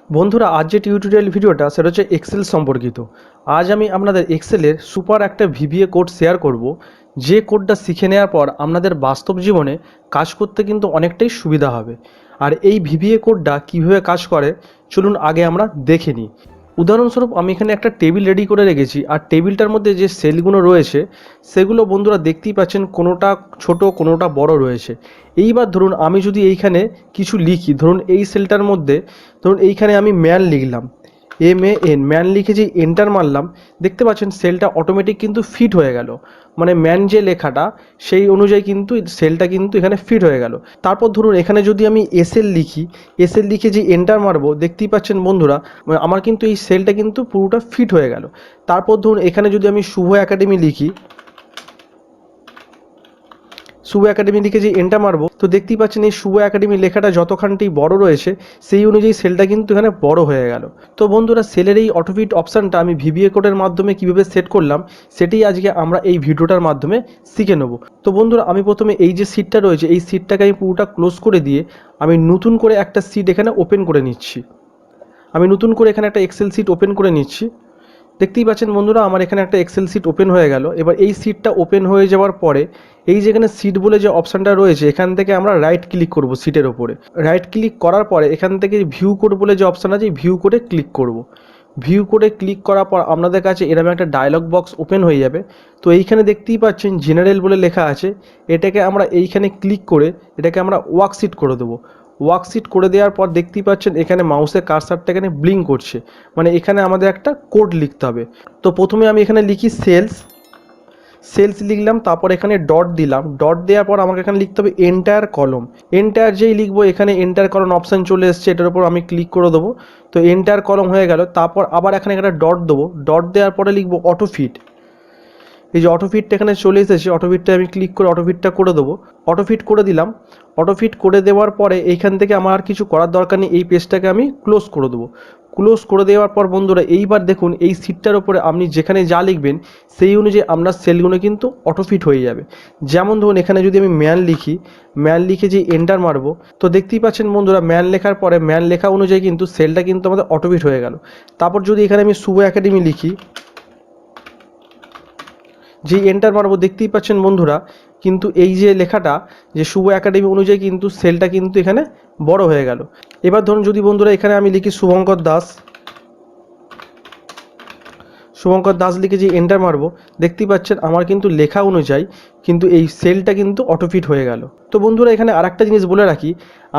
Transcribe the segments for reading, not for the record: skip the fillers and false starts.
বন্ধুরা, আজ যে টিউটোরিয়াল ভিডিওটা সেটা হচ্ছে এক্সেল সম্পর্কিত। আজ আমি আপনাদের এক্সেলের সুপার একটা ভিবিএ কোড শেয়ার করব, যে কোডটা শিখে নেওয়ার পর আপনাদের বাস্তব জীবনে কাজ করতে কিন্তু অনেকটাই সুবিধা হবে। আর এই ভিবিএ কোডটা কীভাবে কাজ করে চলুন আগে আমরা দেখে নিই। উদাহরণস্বরূপ আমি এখানে একটা টেবিল রেডি করে রেখেছি, আর টেবিলটার মধ্যে যে সেলগুলো রয়েছে সেগুলো বন্ধুরা দেখতেই পাচ্ছেন, কোনোটা ছোট কোনোটা বড় রয়েছে। এইবার ধরুন আমি যদি এইখানে কিছু লিখি, ধরুন এই সেলটার মধ্যে ধরুন এইখানে আমি ম্যান লিখলাম, MAN ম্যান লিখে যে এন্টার মারলাম, দেখতে পাচ্ছেন সেলটা অটোমেটিক কিন্তু ফিট হয়ে গেল। মানে ম্যান যে লেখাটা সেই অনুযায়ী কিন্তু সেলটা কিন্তু এখানে ফিট হয়ে গেল। তারপর ধরুন এখানে যদি আমি SL লিখি, SL লিখে যে এন্টার মারবো, দেখতেই পাচ্ছেন বন্ধুরা আমার কিন্তু এই সেলটা কিন্তু পুরোটা ফিট হয়ে গেল। তারপর ধরুন এখানে যদি আমি শুভ একাডেমি লিখি, শুভ একাডেমি লিখে যে এন্টার মারবো, তো দেখতেই পাচ্ছেন এই শুভ একাডেমি লেখাটা যতখানটি বড় রয়েছে সেই অনুযায়ী সেলটা কিন্তু এখানে বড় হয়ে গেল। তো বন্ধুরা, সেলের এই অটোফিট অপশানটা আমি ভিবিএ কোডের মাধ্যমে কিভাবে সেট করলাম সেটাই আজকে আমরা এই ভিডিওটার মাধ্যমে শিখে নেব। তো বন্ধুরা, আমি প্রথমে এই যে সিটটা রয়েছে এই সিটটাকে আমি পুরোটা ক্লোজ করে দিয়ে আমি নতুন করে একটা সিট এখানে ওপেন করে নিচ্ছি। আমি নতুন করে এখানে একটা এক্সেল সিট ওপেন করে নিচ্ছি। দেখতেই পাচ্ছেন বন্ধুরা, আমার এখানে একটা এক্সেল সিট ওপেন হয়ে গেল। এবার এই সিটটা ওপেন হয়ে যাওয়ার পরে এই যেখানে সিট বলে যে অপশানটা রয়েছে এখান থেকে আমরা রাইট ক্লিক করব সিটের ওপরে। রাইট ক্লিক করার পরে এখান থেকে ভিউ কোড বলে যে অপশান আছে ভিউ কোডে ক্লিক করব। ভিউ কোডে ক্লিক করার পর আপনাদের কাছে এরকম একটা ডায়লগ বক্স ওপেন হয়ে যাবে। তো এইখানে দেখতেই পাচ্ছেন জেনারেল বলে লেখা আছে, এটাকে আমরা এইখানে ক্লিক করে এটাকে আমরা ওয়ার্কশিট করে দেবো। ওয়ার্কশিট করে দেওয়ার পর দেখতেই পাচ্ছেন এখানে মাউসের কার্সারটা এখানে ব্লিঙ্ক করছে, মানে এখানে আমাদের একটা কোড লিখতে হবে। তো প্রথমে আমি এখানে লিখি সেলস লিখলাম, তারপর এখানে ডট দিলাম। ডট দেওয়ার পর আমাকে এখানে লিখতে হবে এন্টায়ার কলম। এন্টায়ার যেই লিখবো এখানে এন্টার কলম অপশান চলে এসছে, এটার উপর আমি ক্লিক করে দেবো। তো এন্টার কলম হয়ে গেল। তারপর আবার এখানে একটা ডট দেবো। ডট দেওয়ার পরে লিখবো অটোফিট। এই যে অটোফিটটা এখানে চলে এসেছে, অটোফিটটা আমি ক্লিক করে অটোফিটটা করে দেবো। অটোফিট করে দিলাম। অটোফিট করে দেওয়ার পরে এইখান থেকে আমার আর কিছু করার দরকার নেই, এই পেজটাকে আমি ক্লোজ করে দেবো। ক্লোজ করে দেওয়ার পর বন্ধুরা এইবার দেখুন এই সিটটার উপরে আপনি যেখানে যা লিখবেন সেই অনুযায়ী আপনার সেলগুলো কিন্তু অটোফিট হয়ে যাবে। যেমন ধরুন এখানে যদি আমি ম্যান লিখি, ম্যান লিখে যে এন্টার মারবো, তো দেখতেই পাচ্ছেন বন্ধুরা ম্যান লেখার পরে ম্যান লেখা অনুযায়ী কিন্তু সেলটা কিন্তু আমাদের অটোফিট হয়ে গেল। তারপর যদি এখানে আমি শুভ একাডেমি লিখি, যে এন্টার মারবো, দেখতেই পাচ্ছেন বন্ধুরা কিন্তু এই যে লেখাটা যে শুভ একাডেমি অনুযায়ী কিন্তু সেলটা কিন্তু এখানে বড় হয়ে গেল। এবার ধরুন যদি বন্ধুরা এখানে আমি লিখি শুভঙ্কর দাস, শুভঙ্কর দাস লিখে যে এন্টার মারবো, দেখতেই পাচ্ছেন আমার কিন্তু লেখা অনুযায়ী কিন্তু এই সেলটা কিন্তু অটোফিট হয়ে গেল। তো বন্ধুরা এখানে আরেকটা জিনিস বলে রাখি,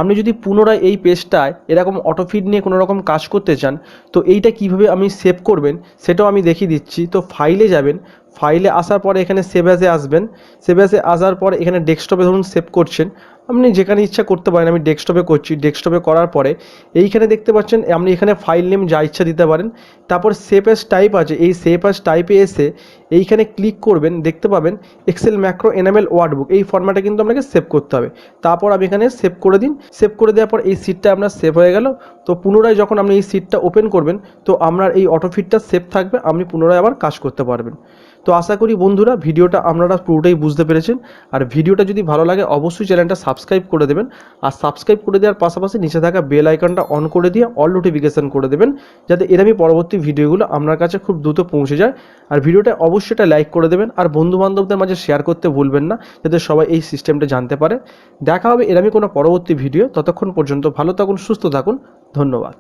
আপনি যদি পুনরায় এই পেজটায় এরকম অটোফিট নিয়ে কোনো রকম কাজ করতে চান তো এইটা কিভাবে আপনি সেভ করবেন সেটাও আমি দেখিয়ে দিচ্ছি। তো ফাইলে যাবেন, ফাইলে আসার পরে এখানে সেভ অ্যাজে আসবেন। সেভ অ্যাজে আসার পর এখানে ডেস্কটপে ধরুন সেভ করছেন, আপনি যেখানে ইচ্ছা করতে পারেন, আমি ডেস্কটপে করছি। ডেস্কটপে করার পরে এইখানে দেখতে পাচ্ছেন আপনি এখানে ফাইল নেম যা ইচ্ছা দিতে পারেন। তারপর সেভ অ্যাজ টাইপ আছে, এই সেভ অ্যাজ টাইপে এসে এইখানে ক্লিক করবেন, দেখতে পাবেন এক্সেল ম্যাক্রো এনামেল ওয়ার্ডবুক, এই ফরম্যাটে কিন্তু আপনাকে সেভ করতে হবে। তারপর আমি এখানে সেভ করে দিন। সেভ করে দেওয়ার পর এই সিটটা আপনার সেভ হয়ে গেল। তো পুনরায় যখন আপনি এই সিটটা ওপেন করবেন তো আপনার এই অটোফিটটা সেভ থাকবে, আপনি পুনরায় আবার কাজ করতে পারবেন। তো আশা করি বন্ধুরা ভিডিওটা আপনারা পুরোটাই বুঝতে পেরেছেন। আর ভিডিওটা যদি ভালো লাগে অবশ্যই চ্যানেলটা সাবস্ক্রাইব করে দেবেন। আর সাবস্ক্রাইব করে দেওয়ার পাশাপাশি নিচে থাকা বেল আইকনটা অন করে দিয়ে অল নোটিফিকেশান করে দেবেন, যাতে এরকমই পরবর্তী ভিডিওগুলো আপনার কাছে খুব দ্রুত পৌঁছে যায়। আর ভিডিওটা অবশ্যই একটা লাইক করে দেবেন, আর বন্ধুবান্ধবদের মাঝে শেয়ার করতে ভুলবেন না, যাতে সবাই এই সিস্টেমটা জানতে পারে। দেখা হবে এরকমই কোনো পরবর্তী ভিডিও, ততক্ষণ পর্যন্ত ভালো থাকুন, সুস্থ থাকুন, ধন্যবাদ।